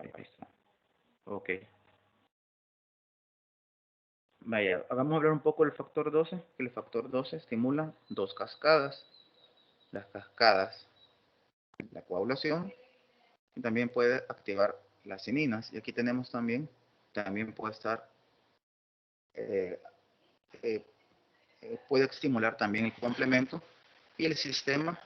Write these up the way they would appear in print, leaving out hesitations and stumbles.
Ahí está. Ok. Vaya, vamos a hablar un poco del factor 12, que el factor 12 estimula dos cascadas. Las cascadas, la coagulación, y también puede activar las cininas. Y aquí tenemos también puede estar, eh, eh, puede estimular también el complemento y el sistema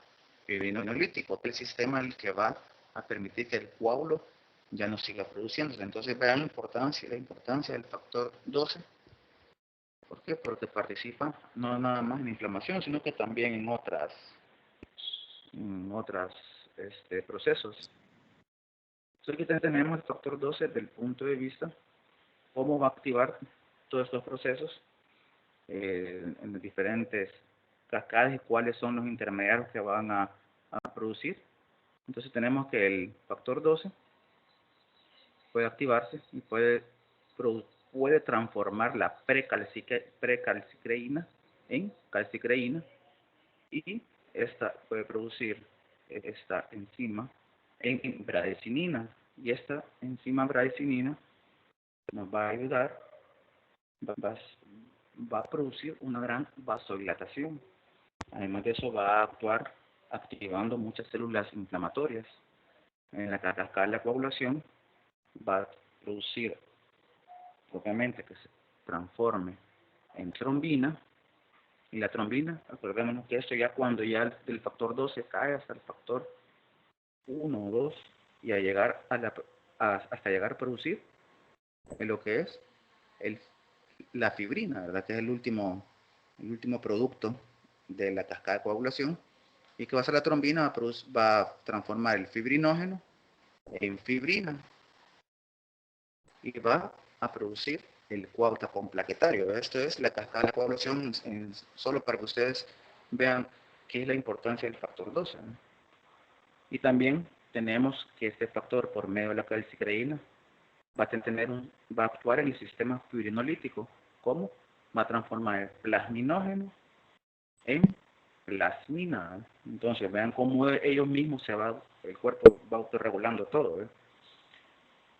fibrinolítico, que es el sistema el que va a permitir que el coágulo ya no siga produciéndose. Entonces vean la importancia del factor 12. ¿Por qué? Porque participa no nada más en inflamación, sino que también en otras procesos. Entonces aquí tenemos el factor 12 desde el punto de vista cómo va a activar todos estos procesos en las diferentes cascadas y cuáles son los intermediarios que van a producir. Entonces tenemos que el factor 12 puede activarse y puede transformar la precalcicreína en calcicreína, y esta puede producir esta enzima en bradecinina, y esta enzima bradecinina nos va a ayudar, va, va a producir una gran vasodilatación. Además de eso va a actuar activando muchas células inflamatorias. En la cascada de la coagulación va a producir, obviamente, que se transforme en trombina, y la trombina, acordémonos que esto ya cuando ya el factor 12 cae hasta el factor 1 o 2, y a llegar hasta llegar a producir en lo que es el, la fibrina, ¿verdad? Que es el último producto de la cascada de coagulación, y que va a ser la trombina, va a transformar el fibrinógeno en fibrina y va a producir el coágulo plaquetario. Esto es la cascada de la coagulación, solo para que ustedes vean qué es la importancia del factor 12, ¿no? Y también tenemos que este factor, por medio de la calcicreína, va a actuar en el sistema fibrinolítico. ¿Cómo? Va a transformar el plasminógeno en plasmina. Entonces vean cómo ellos mismos el cuerpo va autorregulando todo, ¿eh?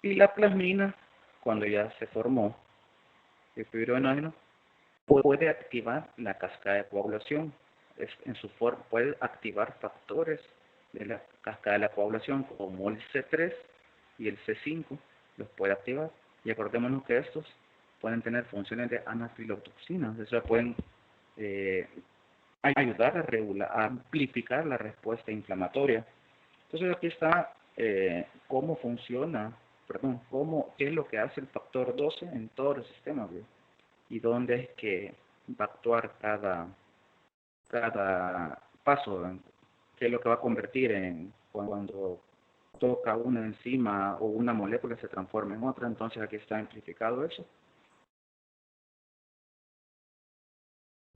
Y la plasmina, cuando ya se formó el fibrinógeno, puede activar la cascada de coagulación. Puede activar factores de la cascada de la coagulación como el C3 y el C5, los puede activar. Y acordémonos que estos pueden tener funciones de anafilotoxina, o sea, pueden eh, ayudar a amplificar la respuesta inflamatoria. Entonces aquí está cómo funciona, perdón, qué es lo que hace el factor 12 en todos los sistemas, ¿ve? Y dónde es que va a actuar cada paso, ¿ve? Qué es lo que va a convertir en cuando toca una enzima o una molécula se transforma en otra. Entonces aquí está amplificado eso.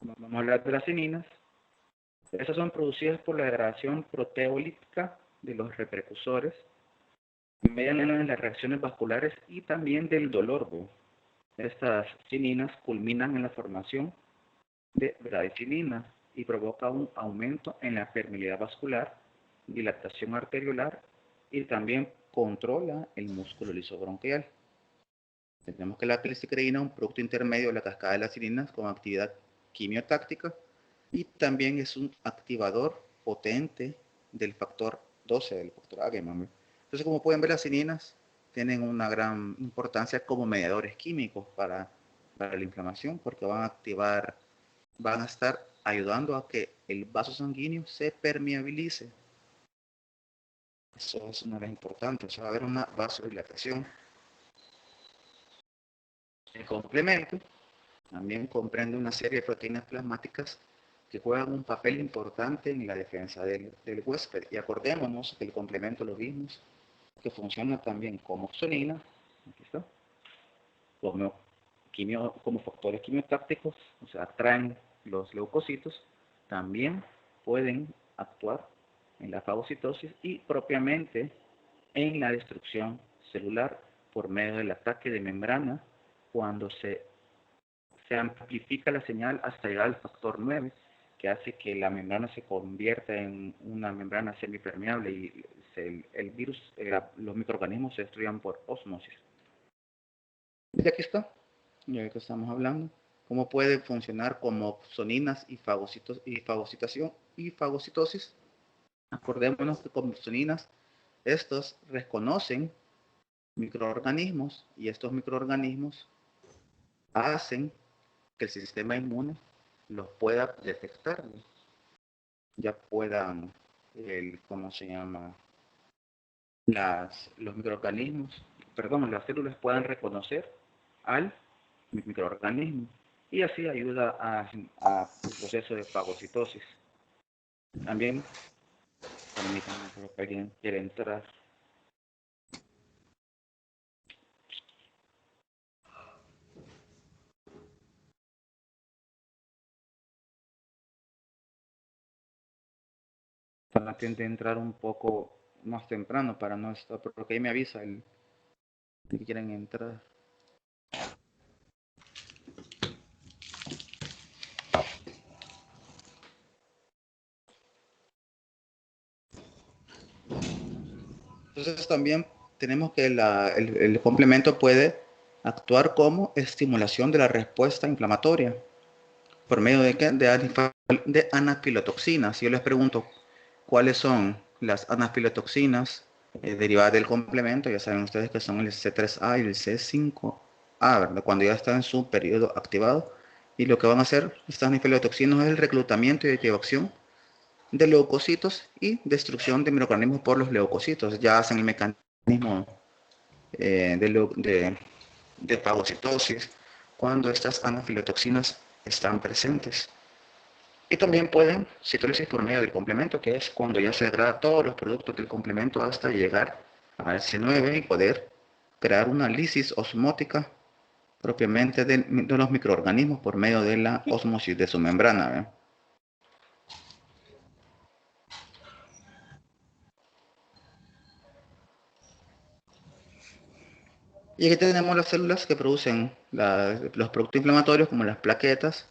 Vamos a hablar de las cininas. Estas son producidas por la degradación proteolítica de los reprecursores, median las reacciones vasculares y también del dolor, ¿ve? Estas cininas culminan en la formación de bradicininas y provoca un aumento en la permeabilidad vascular, dilatación arteriolar, y también controla el músculo liso bronquial. Tenemos que la calcicreína es un producto intermedio de la cascada de las cininas con actividad quimiotáctica, y también es un activador potente del factor 12, del factor Agamemnon. Entonces, como pueden ver, las cininas tienen una gran importancia como mediadores químicos para la inflamación, porque van a estar ayudando a que el vaso sanguíneo se permeabilice. Eso es una de las importantes, o sea, va a haber una vasodilatación. El complemento también comprende una serie de proteínas plasmáticas que juegan un papel importante en la defensa del huésped. Y acordémonos que el complemento lo vimos, que funciona también como oxonina, aquí está, como factores quimiotácticos, o sea, atraen los leucocitos, también pueden actuar en la fagocitosis y propiamente en la destrucción celular por medio del ataque de membrana, cuando se amplifica la señal hasta llegar al factor 9, que hace que la membrana se convierta en una membrana semipermeable y el virus, los microorganismos se destruyan por osmosis. Y aquí está, ya que estamos hablando, cómo puede funcionar como opsoninas y fagocitosis. Acordémonos que como opsoninas, estos reconocen microorganismos y estos microorganismos hacen que el sistema inmune los pueda detectar, ya puedan, ¿cómo se llama? Los microorganismos, perdón, las células puedan reconocer al microorganismo y así ayuda a el proceso de fagocitosis. También, permítanme, creo que alguien quiere entrar. Traten de entrar un poco más temprano para no estar, porque ahí me avisa el que quieren entrar. Entonces también tenemos que el complemento puede actuar como estimulación de la respuesta inflamatoria. ¿Por medio de qué? De anafilotoxinas. Si yo les pregunto cuáles son las anafilotoxinas derivadas del complemento, ya saben ustedes que son el C3A y el C5A, ¿verdad? Cuando ya está en su periodo activado. Y lo que van a hacer estas anafilotoxinas es el reclutamiento y activación de leucocitos y destrucción de microorganismos por los leucocitos. Ya hacen el mecanismo de fagocitosis cuando estas anafilotoxinas están presentes. Y también pueden citólisis por medio del complemento, que es cuando ya se degrada todos los productos del complemento hasta llegar al C9 y poder crear una lisis osmótica propiamente de los microorganismos por medio de la osmosis de su membrana, ¿eh? Y aquí tenemos las células que producen los productos inflamatorios como las plaquetas,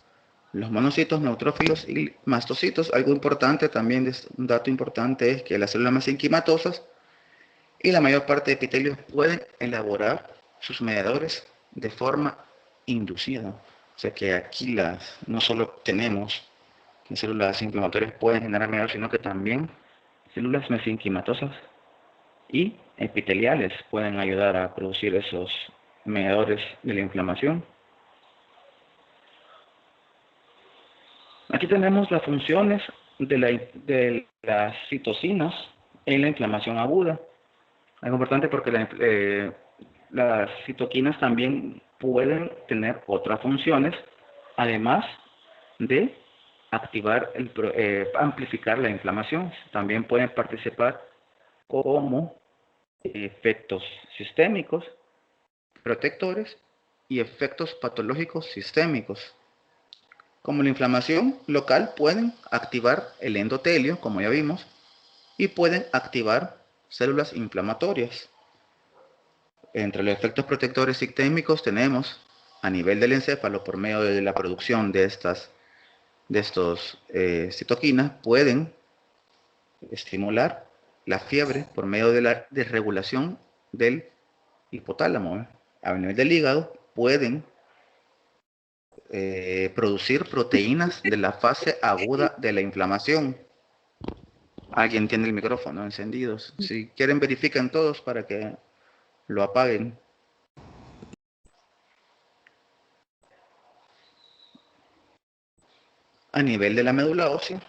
los monocitos, neutrófilos y mastocitos. Algo importante también, un dato importante es que las células mesenquimatosas y la mayor parte de epitelios pueden elaborar sus mediadores de forma inducida. O sea que aquí no solo tenemos que células inflamatorias pueden generar mediadores, sino que también células mesenquimatosas y epiteliales pueden ayudar a producir esos mediadores de la inflamación. Aquí tenemos las funciones de las citocinas en la inflamación aguda. Es importante porque las citoquinas también pueden tener otras funciones, además de amplificar la inflamación. También pueden participar como efectos sistémicos, protectores y efectos patológicos sistémicos. Como la inflamación local pueden activar el endotelio, como ya vimos, y pueden activar células inflamatorias. Entre los efectos protectores sistémicos tenemos a nivel del encéfalo, por medio de la producción de estos citoquinas, pueden estimular la fiebre por medio de la desregulación del hipotálamo. A nivel del hígado pueden producir proteínas de la fase aguda de la inflamación. Alguien tiene el micrófono encendido. Si quieren, verifiquen todos para que lo apaguen. A nivel de la médula ósea,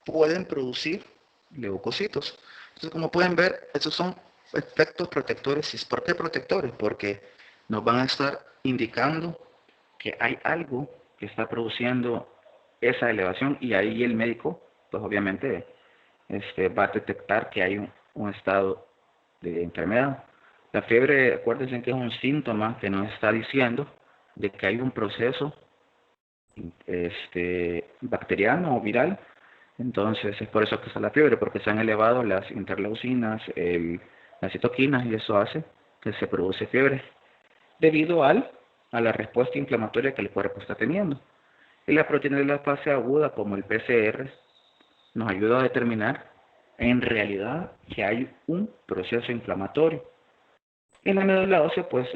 pueden producir leucocitos. Entonces, como pueden ver, estos son efectos protectores. ¿Por qué protectores? Porque nos van a estar indicando que hay algo que está produciendo esa elevación y ahí el médico, pues obviamente, va a detectar que hay un estado de enfermedad. La fiebre, acuérdense que es un síntoma que nos está diciendo de que hay un proceso bacteriano o viral. Entonces es por eso que está la fiebre, porque se han elevado las interleucinas, las citoquinas, y eso hace que se produce fiebre debido a la respuesta inflamatoria que el cuerpo está teniendo. Y la proteína de la fase aguda, como el PCR, nos ayuda a determinar en realidad que hay un proceso inflamatorio. En la médula ósea, pues,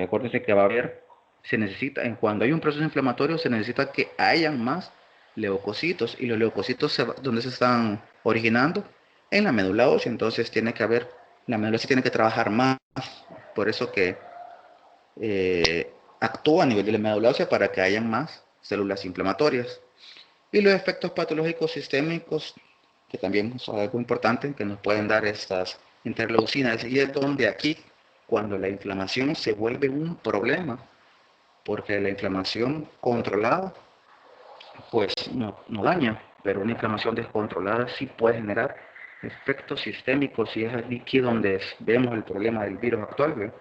acuérdense que va a haber, cuando hay un proceso inflamatorio, se necesita que hayan más leucocitos, y los leucocitos, ¿dónde se están originando? En la médula ósea. Entonces la médula ósea tiene que trabajar más, por eso que actúa a nivel de la médula ósea para que hayan más células inflamatorias. Y los efectos patológicos sistémicos, que también es algo importante, que nos pueden dar estas interleucinas, y es donde aquí, cuando la inflamación se vuelve un problema, porque la inflamación controlada, pues no daña, pero una inflamación descontrolada sí puede generar efectos sistémicos, y es aquí donde vemos el problema del virus actual, ¿ve?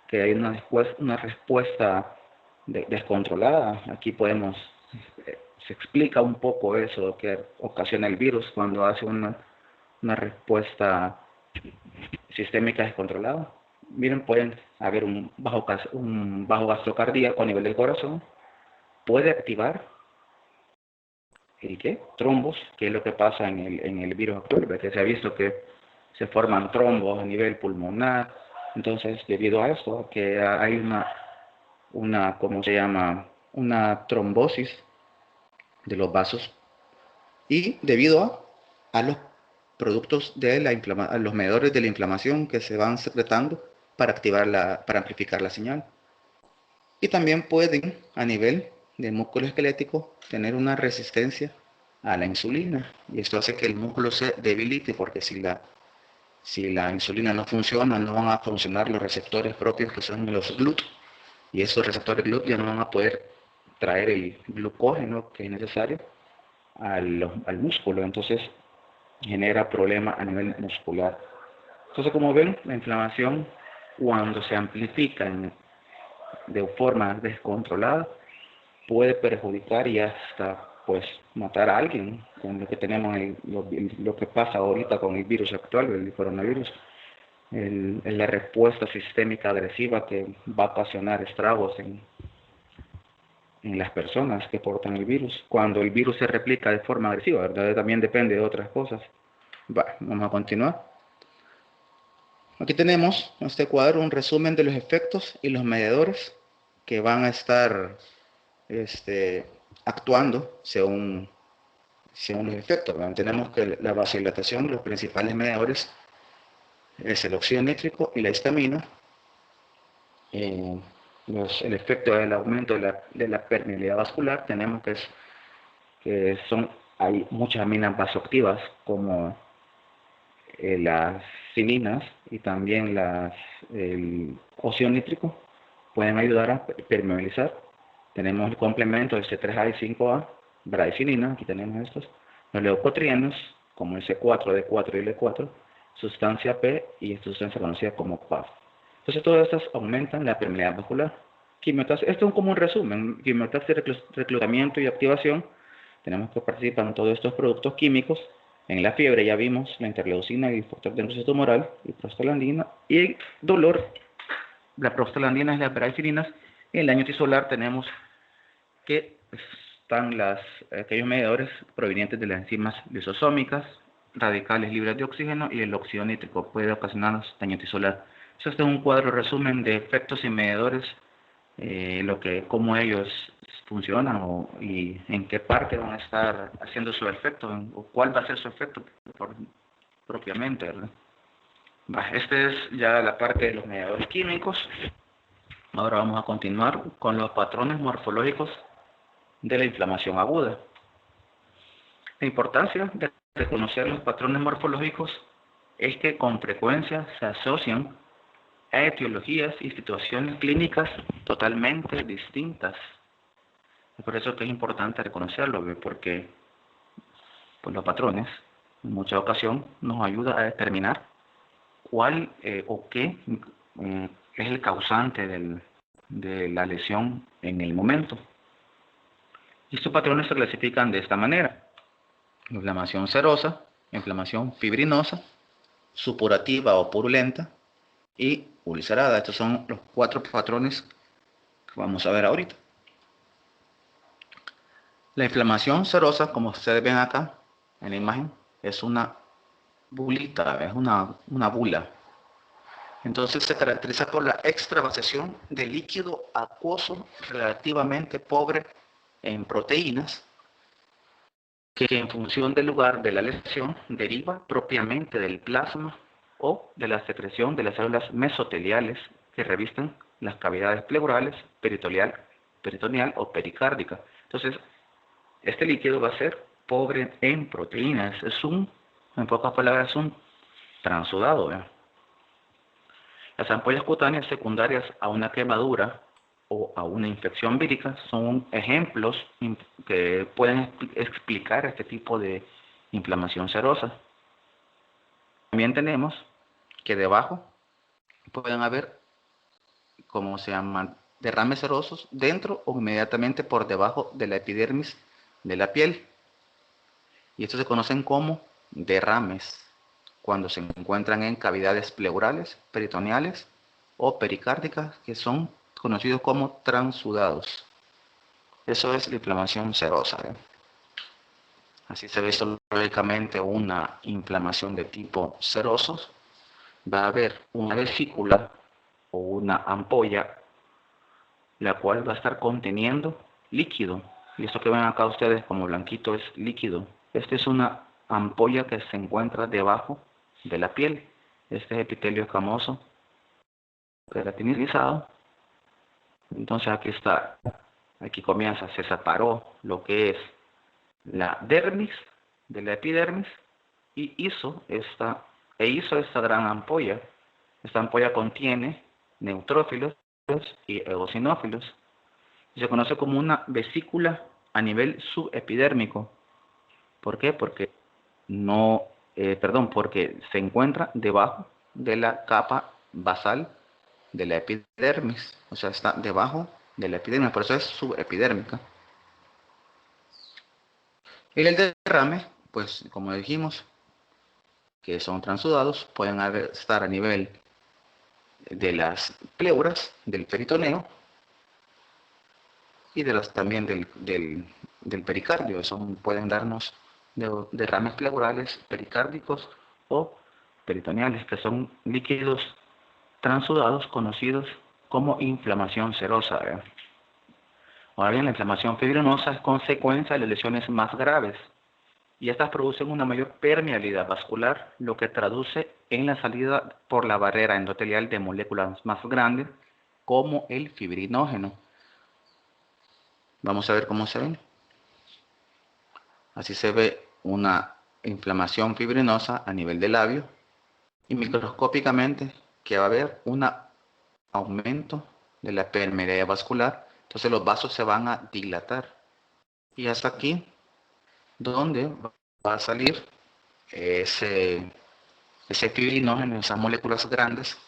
Que hay una respuesta descontrolada. Aquí se explica un poco eso que ocasiona el virus cuando hace una respuesta sistémica descontrolada. Miren, pueden haber un bajo gasto cardíaco a nivel del corazón, puede activar trombos, que es lo que pasa en el virus actual, que se ha visto que se forman trombos a nivel pulmonar. Entonces, debido a esto, que hay ¿cómo se llama? Una trombosis de los vasos, y debido a los productos a los medidores de la inflamación que se van secretando para amplificar la señal. Y también pueden, a nivel del músculo esquelético, tener una resistencia a la insulina, y esto hace que el músculo se debilite, porque si la insulina no funciona, no van a funcionar los receptores propios, que son los GLUT, y esos receptores GLUT ya no van a poder traer el glucógeno que es necesario al músculo. Entonces genera problemas a nivel muscular. Entonces, como ven, la inflamación, cuando se amplifica de forma descontrolada, puede perjudicar y hasta pues matar a alguien, con lo que tenemos lo que pasa ahorita con el virus actual, el coronavirus. La respuesta sistémica agresiva que va a ocasionar estragos en las personas que portan el virus, cuando el virus se replica de forma agresiva, ¿verdad? También depende de otras cosas. Vamos a continuar. Aquí tenemos en este cuadro un resumen de los efectos y los mediadores que van a estar actuando según los efectos. Tenemos que la vasodilatación, los principales mediadores es el óxido nítrico y la histamina. El efecto del aumento de la permeabilidad vascular, tenemos hay muchas aminas vasoactivas, como las cininas, y también el óxido nítrico pueden ayudar a permeabilizar. Tenemos el complemento de C3A y 5A, bradicininina, aquí tenemos estos, los leucotrienos, como el C4, D4 y L4, sustancia P y esta sustancia conocida como PAF. Entonces, todas estas aumentan la permeabilidad vascular. Esto es como un resumen: quimiotaxis, reclutamiento y activación. Tenemos que participar en todos estos productos químicos. En la fiebre ya vimos la interleucina y el factor de necrosis tumoral y prostaglandina. Y el dolor, la prostaglandina y las bradicininas. En el daño tisular tenemos que están aquellos mediadores provenientes de las enzimas lisosómicas, radicales libres de oxígeno, y el óxido nítrico puede ocasionar daño tisular. Este es un cuadro resumen de efectos y mediadores, cómo ellos funcionan y en qué parte van a estar haciendo su efecto, o cuál va a ser su efecto propiamente, ¿verdad? Esta es ya la parte de los mediadores químicos. Ahora vamos a continuar con los patrones morfológicos de la inflamación aguda. La importancia de reconocer los patrones morfológicos es que con frecuencia se asocian a etiologías y situaciones clínicas totalmente distintas. Es por eso que es importante reconocerlo, porque pues, los patrones en muchas ocasiones nos ayudan a determinar cuál o qué es el causante de la lesión en el momento. Y estos patrones se clasifican de esta manera: inflamación serosa, inflamación fibrinosa, supurativa o purulenta y ulcerada. Estos son los 4 patrones que vamos a ver ahorita. La inflamación serosa, como ustedes ven acá en la imagen, es una bulita, es una bula. Entonces se caracteriza por la extravasación de líquido acuoso relativamente pobre en proteínas, que en función del lugar de la lesión deriva propiamente del plasma o de la secreción de las células mesoteliales que revisten las cavidades pleurales, peritoneal o pericárdica. Entonces, este líquido va a ser pobre en proteínas. En pocas palabras, es un transudado, ¿verdad? Las ampollas cutáneas secundarias a una quemadura o a una infección vírica son ejemplos que pueden explicar este tipo de inflamación serosa. También tenemos que debajo pueden haber, como se llaman, derrames serosos dentro o inmediatamente por debajo de la epidermis de la piel. Y estos se conocen como derrames cuando se encuentran en cavidades pleurales, peritoneales o pericárdicas, que son conocidos como transudados. Eso es la inflamación serosa, ¿eh? Así se ve histológicamente una inflamación de tipo seroso. Va a haber una vesícula o una ampolla, la cual va a estar conteniendo líquido. Y esto que ven acá ustedes como blanquito es líquido. Esta es una ampolla que se encuentra debajo de la piel. Este es epitelio escamoso queratinizado. Entonces aquí está, aquí comienza, se separó lo que es la dermis de la epidermis y hizo esta gran ampolla. Esta ampolla contiene neutrófilos y eosinófilos. Se conoce como una vesícula a nivel subepidérmico. ¿Por qué? Porque porque se encuentra debajo de la capa basal de la epidermis, o sea, está debajo de la epidermis, por eso es subepidérmica. Y el derrame, pues como dijimos, que son transudados, pueden estar a nivel de las pleuras, del peritoneo y también del pericardio. Pueden darnos derrames pleurales, pericárdicos o peritoneales, que son líquidos transudados conocidos como inflamación serosa, ¿verdad? Ahora bien, la inflamación fibrinosa es consecuencia de las lesiones más graves y estas producen una mayor permeabilidad vascular, lo que traduce en la salida por la barrera endotelial de moléculas más grandes como el fibrinógeno. Vamos a ver cómo se ven. Así se ve una inflamación fibrinosa a nivel del labio y microscópicamente que va a haber un aumento de la permeabilidad vascular. Entonces los vasos se van a dilatar y hasta aquí donde va a salir ese fibrinógeno, esas moléculas grandes,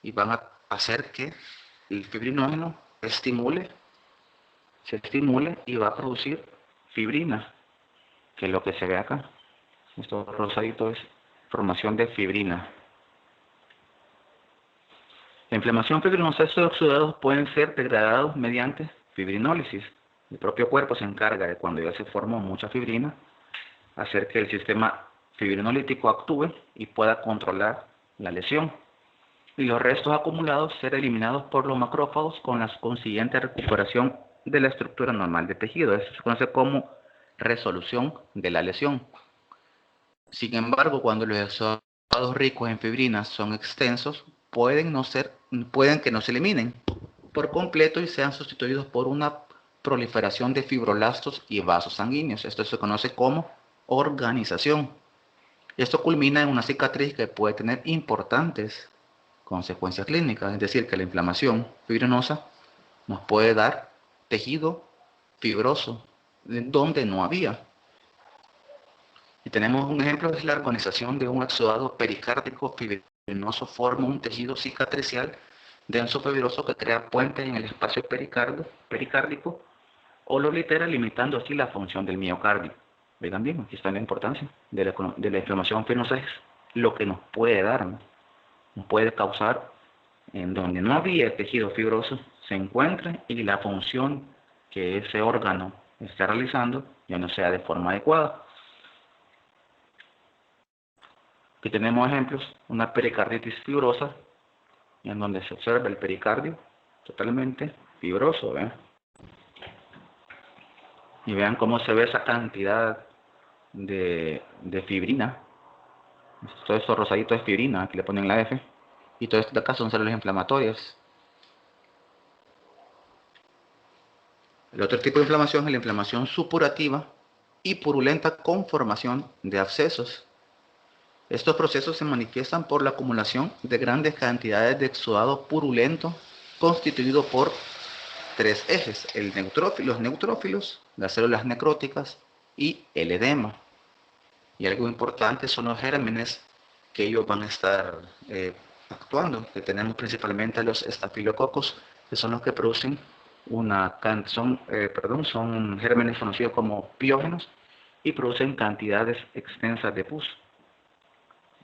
y van a hacer que el fibrinógeno se estimule y va a producir fibrina, que es lo que se ve acá. Esto rosadito es formación de fibrina. La inflamación fibrinosa, estos oxidados pueden ser degradados mediante fibrinólisis. El propio cuerpo se encarga de, cuando ya se formó mucha fibrina, hacer que el sistema fibrinolítico actúe y pueda controlar la lesión. Y los restos acumulados ser eliminados por los macrófagos con la consiguiente recuperación de la estructura normal del tejido. Eso se conoce como resolución de la lesión. Sin embargo, cuando los exudados ricos en fibrinas son extensos, pueden que no se eliminen por completo y sean sustituidos por una proliferación de fibroblastos y vasos sanguíneos. Esto se conoce como organización. Esto culmina en una cicatriz que puede tener importantes consecuencias clínicas, es decir, que la inflamación fibrinosa nos puede dar tejido fibroso donde no había. Y tenemos un ejemplo, es la organización de un exudado pericárdico fibrinoso, forma un tejido cicatricial denso fibroso que crea puentes en el espacio pericárdico o lo oblitera, limitando así la función del miocardio. Vean bien, aquí está la importancia de la inflamación fibrinosa, es lo que nos puede dar, ¿no? Nos puede causar en donde no había tejido fibroso se encuentre y la función que ese órgano está realizando ya no sea de forma adecuada. Aquí tenemos ejemplos, una pericarditis fibrosa, en donde se observa el pericardio totalmente fibroso, ¿ven? Y vean cómo se ve esa cantidad de fibrina. Todo eso rosadito es fibrina, aquí le ponen la F. Y todo esto de acá son células inflamatorias. El otro tipo de inflamación es la inflamación supurativa y purulenta con formación de abscesos. Estos procesos se manifiestan por la acumulación de grandes cantidades de exudado purulento constituido por tres ejes: los neutrófilos, las células necróticas y el edema. Y algo importante son los gérmenes que ellos van a estar actuando, que tenemos principalmente los estafilococos, que son los que producen son gérmenes conocidos como piógenos y producen cantidades extensas de pus.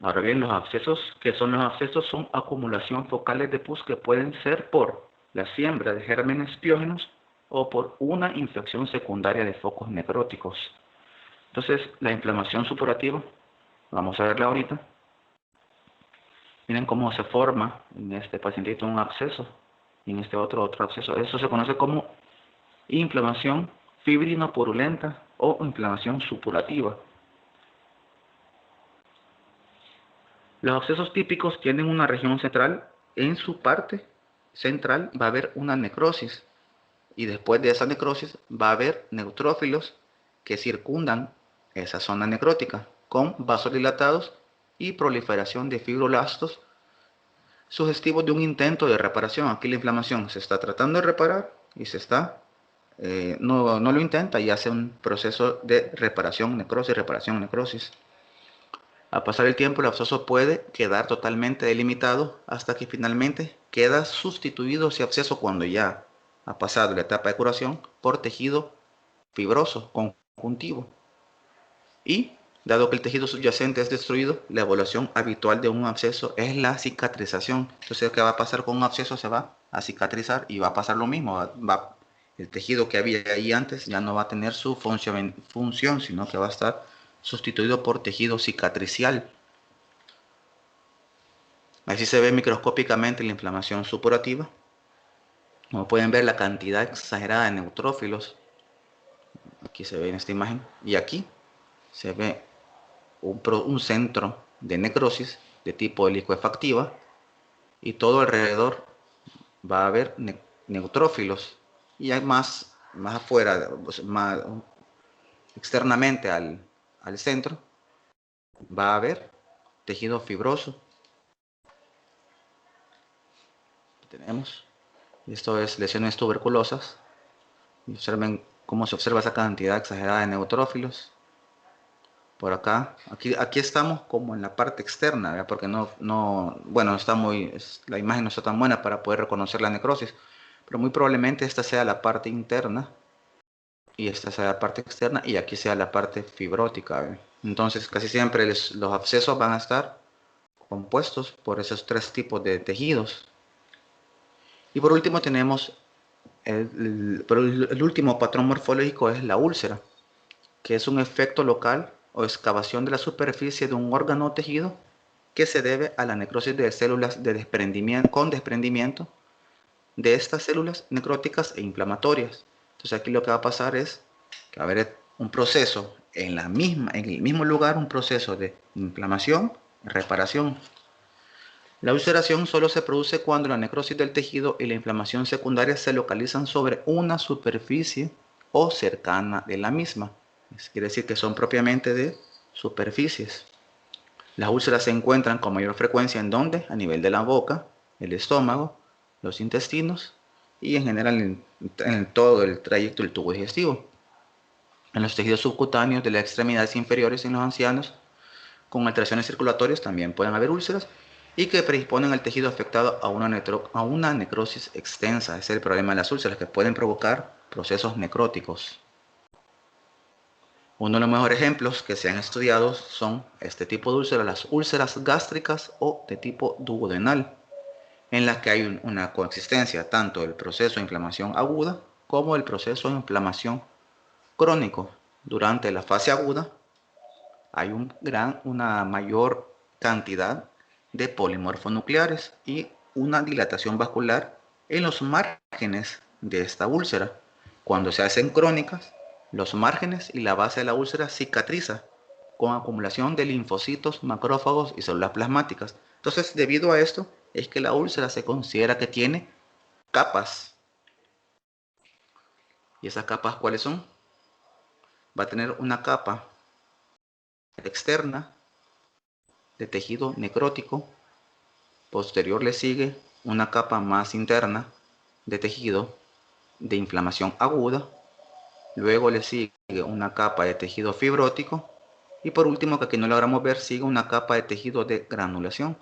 Ahora bien, los abscesos, ¿qué son los abscesos? Son acumulación focales de pus que pueden ser por la siembra de gérmenes piógenos o por una infección secundaria de focos necróticos. Entonces, la inflamación supurativa, vamos a verla ahorita. Miren cómo se forma en este pacientito un absceso y en este otro absceso. Eso se conoce como inflamación fibrino-purulenta o inflamación supurativa. Los abscesos típicos tienen una región central. En su parte central va a haber una necrosis y después de esa necrosis va a haber neutrófilos que circundan esa zona necrótica con vasos dilatados y proliferación de fibroblastos sugestivos de un intento de reparación. Aquí la inflamación se está tratando de reparar y no lo intenta y hace un proceso de reparación, necrosis. Al pasar el tiempo, el absceso puede quedar totalmente delimitado hasta que finalmente queda sustituido ese absceso, cuando ya ha pasado la etapa de curación, por tejido fibroso conjuntivo. Y dado que el tejido subyacente es destruido, la evolución habitual de un absceso es la cicatrización. Entonces, ¿qué va a pasar con un absceso? Se va a cicatrizar y va a pasar lo mismo. El tejido que había ahí antes ya no va a tener su función, sino que va a estar sustituido por tejido cicatricial. Así se ve microscópicamente la inflamación supurativa. Como pueden ver, la cantidad exagerada de neutrófilos. Aquí se ve en esta imagen. Y aquí se ve un centro de necrosis de tipo licuefactiva. Y todo alrededor va a haber neutrófilos. Y hay más afuera, más externamente al centro, va a haber tejido fibroso. Tenemos. Esto es lesiones tuberculosas. Y observen cómo se observa esa cantidad exagerada de neutrófilos. Por acá, aquí estamos como en la parte externa, ¿verdad? Porque bueno, la imagen no está tan buena para poder reconocer la necrosis, pero muy probablemente esta sea la parte interna y esta sea la parte externa y aquí sea la parte fibrótica, ¿verdad? Entonces casi siempre los abscesos van a estar compuestos por esos tres tipos de tejidos. Y por último tenemos el último patrón morfológico, es la úlcera, que es un efecto local o excavación de la superficie de un órgano o tejido que se debe a la necrosis de células con desprendimiento de estas células necróticas e inflamatorias. Entonces aquí lo que va a pasar es que va a haber un proceso en el mismo lugar, un proceso de inflamación y reparación. La ulceración solo se produce cuando la necrosis del tejido y la inflamación secundaria se localizan sobre una superficie o cercana de la misma. Quiere decir que son propiamente de superficies. Las úlceras se encuentran con mayor frecuencia en donde, a nivel de la boca, el estómago, los intestinos y en general en todo el trayecto del tubo digestivo. En los tejidos subcutáneos de las extremidades inferiores en los ancianos con alteraciones circulatorias también pueden haber úlceras y que predisponen al tejido afectado a una necrosis extensa. Ese es el problema de las úlceras, que pueden provocar procesos necróticos. Uno de los mejores ejemplos que se han estudiado son este tipo de úlceras, las úlceras gástricas o de tipo duodenal, en las que hay una coexistencia tanto del proceso de inflamación aguda como del proceso de inflamación crónico. Durante la fase aguda hay una mayor cantidad de polimorfonucleares y una dilatación vascular en los márgenes de esta úlcera. Cuando se hacen crónicas, los márgenes y la base de la úlcera cicatriza con acumulación de linfocitos, macrófagos y células plasmáticas. Entonces, debido a esto, es que la úlcera se considera que tiene capas. ¿Y esas capas cuáles son? Va a tener una capa externa de tejido necrótico, posterior le sigue una capa más interna de tejido de inflamación aguda, luego le sigue una capa de tejido fibrótico y por último, que aquí no logramos ver, sigue una capa de tejido de granulación.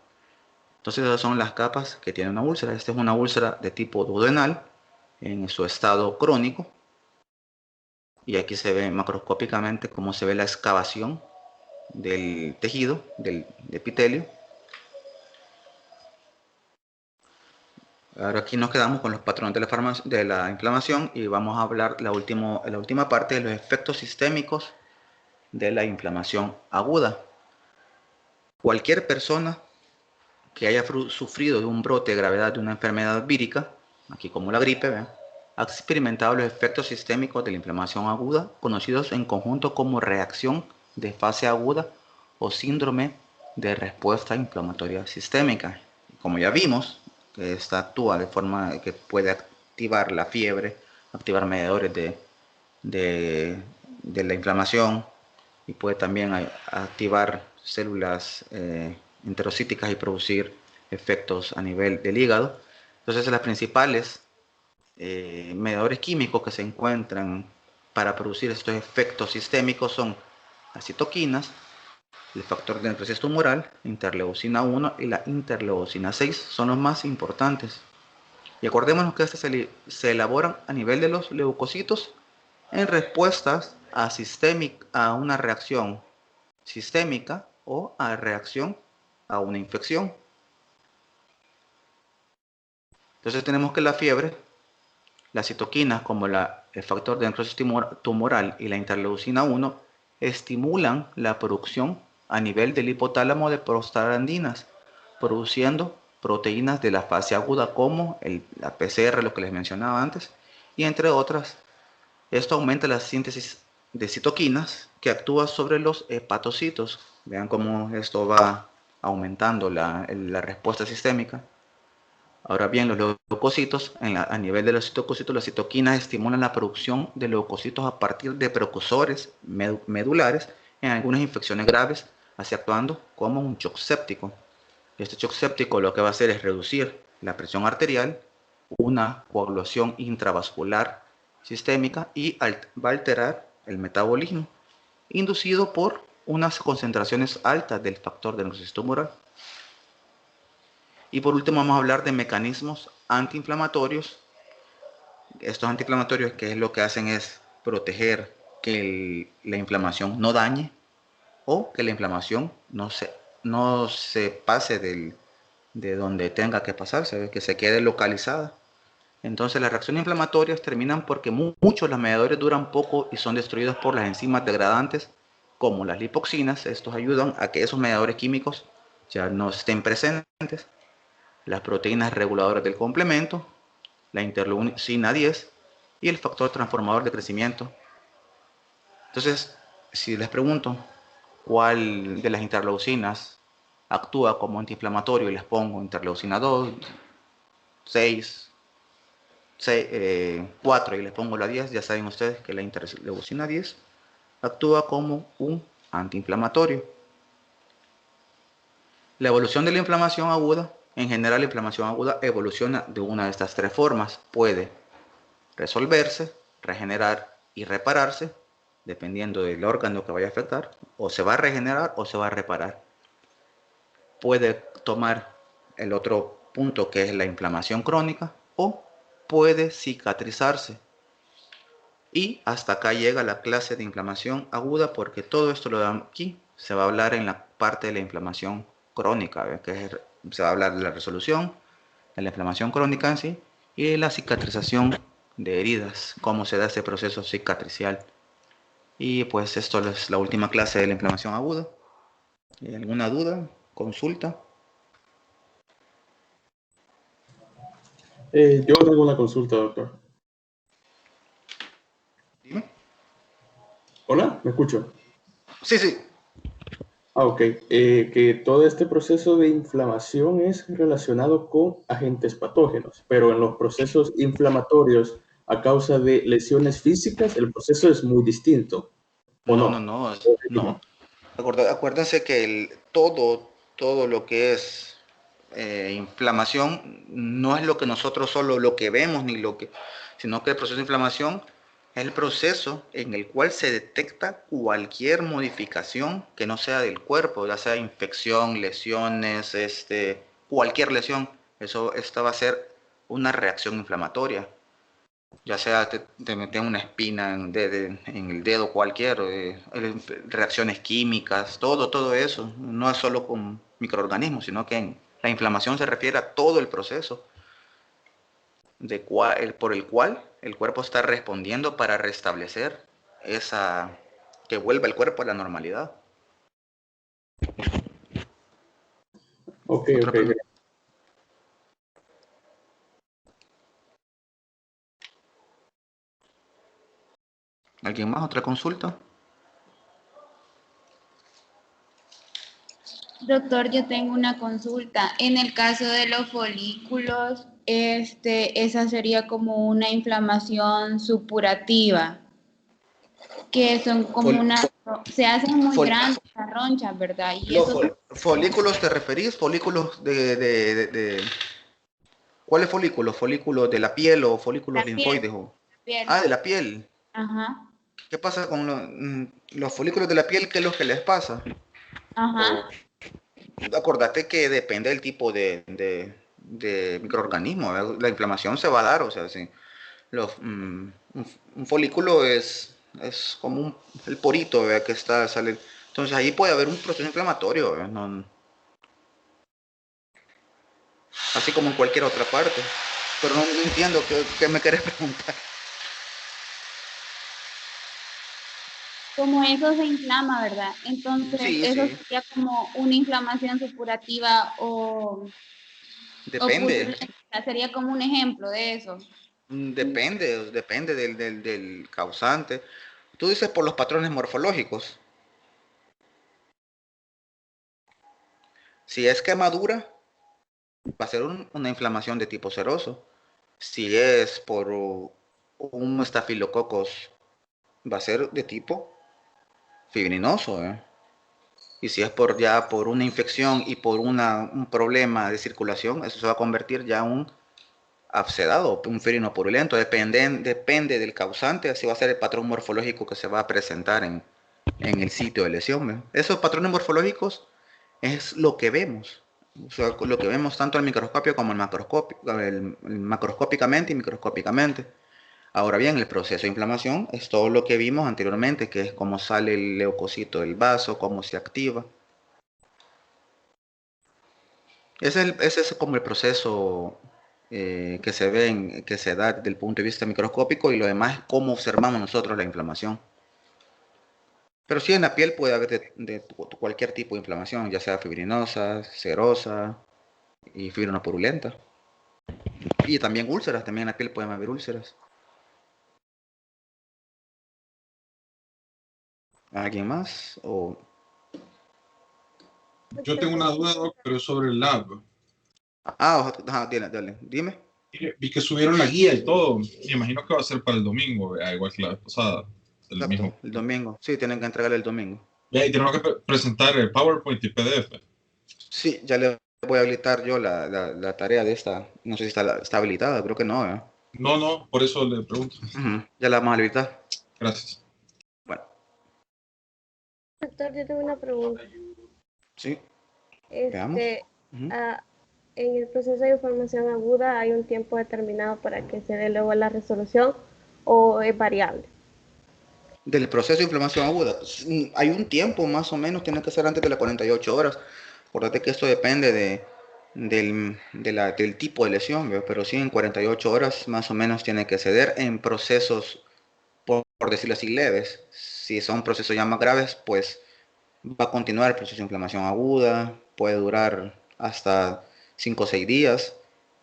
Entonces esas son las capas que tiene una úlcera. Esta es una úlcera de tipo duodenal en su estado crónico y aquí se ve macroscópicamente cómo se ve la excavación del tejido, del epitelio. Ahora aquí nos quedamos con los patrones de la inflamación y vamos a hablar en la última parte de los efectos sistémicos de la inflamación aguda. Cualquier persona que haya sufrido de un brote de gravedad de una enfermedad vírica, aquí como la gripe, ¿vean?, ha experimentado los efectos sistémicos de la inflamación aguda, conocidos en conjunto como reacción de fase aguda o síndrome de respuesta inflamatoria sistémica. Como ya vimos, que esta actúa de forma que puede activar la fiebre, activar mediadores de la inflamación y puede también activar células enterocíticas y producir efectos a nivel del hígado. Entonces, las principales mediadores químicos que se encuentran para producir estos efectos sistémicos son las citoquinas, el factor de necrosis tumoral, interleucina 1 y la interleucina 6 son los más importantes. Y acordémonos que estas se elaboran a nivel de los leucocitos en respuestas a una reacción sistémica o a reacción a una infección. Entonces tenemos que la fiebre, las citoquinas como el factor de necrosis tumoral y la interleucina 1 estimulan la producción a nivel del hipotálamo de prostaglandinas, produciendo proteínas de la fase aguda como la PCR, lo que les mencionaba antes, y entre otras. Esto aumenta la síntesis de citoquinas que actúa sobre los hepatocitos. Vean cómo esto va aumentando la respuesta sistémica. Ahora bien, los leucocitos, a nivel de los citocitos, las citoquinas estimulan la producción de leucocitos a partir de precursores medulares en algunas infecciones graves, así actuando como un shock séptico. Este shock séptico lo que va a hacer es reducir la presión arterial, una coagulación intravascular sistémica y va a alterar el metabolismo, inducido por unas concentraciones altas del factor de necrosis tumoral. Y por último vamos a hablar de mecanismos antiinflamatorios. Estos antiinflamatorios, que es lo que hacen es proteger que la inflamación no dañe o que la inflamación no se pase de donde tenga que pasarse, que se quede localizada. Entonces las reacciones inflamatorias terminan porque muchos los mediadores duran poco y son destruidos por las enzimas degradantes como las lipoxinas. Estos ayudan a que esos mediadores químicos ya no estén presentes. Las proteínas reguladoras del complemento, la interleucina 10 y el factor transformador de crecimiento. Entonces, si les pregunto cuál de las interleucinas actúa como antiinflamatorio y les pongo interleucina 2, 6, 4 y les pongo la 10, ya saben ustedes que la interleucina 10 actúa como un antiinflamatorio. La evolución de la inflamación aguda, en general la inflamación aguda evoluciona de una de estas tres formas. Puede resolverse, regenerar y repararse, dependiendo del órgano que vaya a afectar, o se va a regenerar o se va a reparar. Puede tomar el otro punto, que es la inflamación crónica, o puede cicatrizarse. Y hasta acá llega la clase de inflamación aguda, porque todo esto lo de aquí se va a hablar en la parte de la inflamación crónica, se va a hablar de la resolución, de la inflamación crónica en sí, y de la cicatrización de heridas, cómo se da ese proceso cicatricial. Y pues esto es la última clase de la inflamación aguda. ¿Alguna duda? consulta? Yo tengo una consulta, doctor. Dime. Hola, ¿me escucho? Sí, sí. Ok. Que todo este proceso de inflamación es relacionado con agentes patógenos, pero en los procesos inflamatorios a causa de lesiones físicas, el proceso es muy distinto, ¿o No, no? no. Acuérdense que todo lo que es inflamación no es lo que nosotros solo lo que vemos, sino que el proceso de inflamación es el proceso en el cual se detecta cualquier modificación que no sea del cuerpo, ya sea infección, lesiones, cualquier lesión. Esta va a ser una reacción inflamatoria. Ya sea te meten una espina en el dedo cualquier, reacciones químicas, todo eso. No es solo con microorganismos, sino que la inflamación se refiere a todo el proceso por el cual el cuerpo está respondiendo para restablecer que vuelva el cuerpo a la normalidad. Ok, Otra ok. pregunta. ¿Alguien más? ¿Otra consulta? Doctor, yo tengo una consulta. En el caso de los folículos, esa sería como una inflamación supurativa, que son como Fol- se hacen muy fol- grandes las ronchas, ¿verdad? Y los eso, folículos te referís, folículos ¿cuáles folículos? ¿Folículos de la piel o folículos la piel, linfoides? la piel. Ah, de la piel. Ajá, ¿Qué pasa con los folículos de la piel? ¿Qué es lo que les pasa? O, ajá. acordate que depende del tipo de microorganismo. ¿Verdad? La inflamación se va a dar, o sea, sí. Un folículo es como el porito, ¿verdad? Sale. Entonces ahí puede haber un proceso inflamatorio, ¿verdad? Así como en cualquier otra parte. Pero no entiendo qué me querés preguntar. Como eso se inflama, ¿verdad? Entonces, Sí, eso sí. sería como una inflamación supurativa o Depende. purulenta, sería como un ejemplo de eso. Depende del causante. Tú dices por los patrones morfológicos. Si es quemadura, va a ser una inflamación de tipo seroso. Si es por un estafilococos, va a ser de tipo fibrinoso. Y si es por una infección y por un problema de circulación, eso se va a convertir ya en un abscedado, un fibrino purulento. Depende del causante, así va a ser el patrón morfológico que se va a presentar en el sitio de lesión. ¿Ve? Esos patrones morfológicos es lo que vemos. O sea, lo que vemos tanto al microscopio como macroscópicamente y microscópicamente. Ahora bien, el proceso de inflamación es todo lo que vimos anteriormente, que es cómo sale el leucocito del vaso, cómo se activa. Ese es como el proceso que se da desde el punto de vista microscópico, y lo demás es cómo observamos nosotros la inflamación. Pero sí, en la piel puede haber de cualquier tipo de inflamación, ya sea fibrinosa, serosa y fibrinopurulenta. Y también úlceras, también en la piel pueden haber úlceras. ¿Alguien más? Yo tengo una duda, Doc, pero es sobre el lab. Dale, dime. Vi que subieron la guía y todo. Me imagino que va a ser para el domingo, ¿vea? Igual que la vez pasada. El Exacto, mismo. el domingo. Sí, tienen que entregarle el domingo. Ya, y tenemos que presentar el PowerPoint y PDF. Sí, ya le voy a habilitar yo la tarea de esta. No sé si está habilitada, creo que no, ¿eh? No, no, por eso le pregunto. Ya la vamos a habilitar. Gracias. Bueno, Doctor, yo tengo una pregunta. sí, veamos. Este, en el proceso de información aguda hay un tiempo determinado para que se dé luego la resolución o es variable. Del proceso de inflamación aguda, hay un tiempo más o menos, tiene que ser antes de las 48 horas. Acuérdate que esto depende del tipo de lesión, ¿ve? Pero sí, en 48 horas más o menos tiene que ceder en procesos, por decirlo así, leves. Si son procesos ya más graves, pues va a continuar el proceso de inflamación aguda, puede durar hasta 5 o 6 días.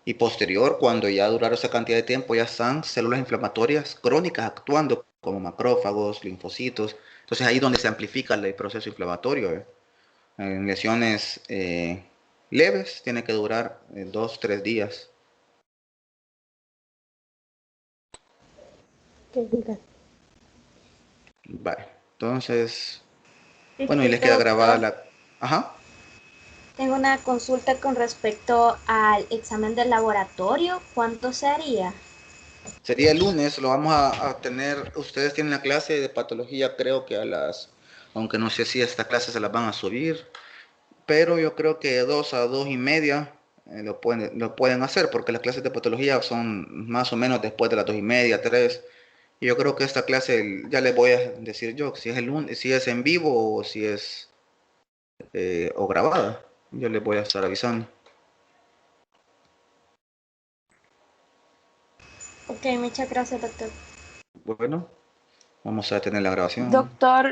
Y posterior, cuando ya duraron esa cantidad de tiempo, ya están células inflamatorias crónicas actuando como macrófagos, linfocitos. Entonces ahí es donde se amplifica el proceso inflamatorio. En lesiones leves tiene que durar 2-3 días. Ok, gracias. Vale. Entonces, bueno, y les Disculpe, queda grabada doctor. la... Ajá. Tengo una consulta con respecto al examen de laboratorio. ¿Cuánto se haría? Sería el lunes, lo vamos a tener, ustedes tienen la clase de patología, creo que a las, aunque no sé si esta clase se las van a subir, pero yo creo que de 2 a 2:30 lo pueden hacer, porque las clases de patología son más o menos después de las 2:30, 3. Y yo creo que esta clase ya les voy a decir yo, si es el lunes, si es en vivo o si es o grabada. Yo les voy a estar avisando. Ok, muchas gracias, doctor. Bueno, vamos a tener la grabación. Doctor,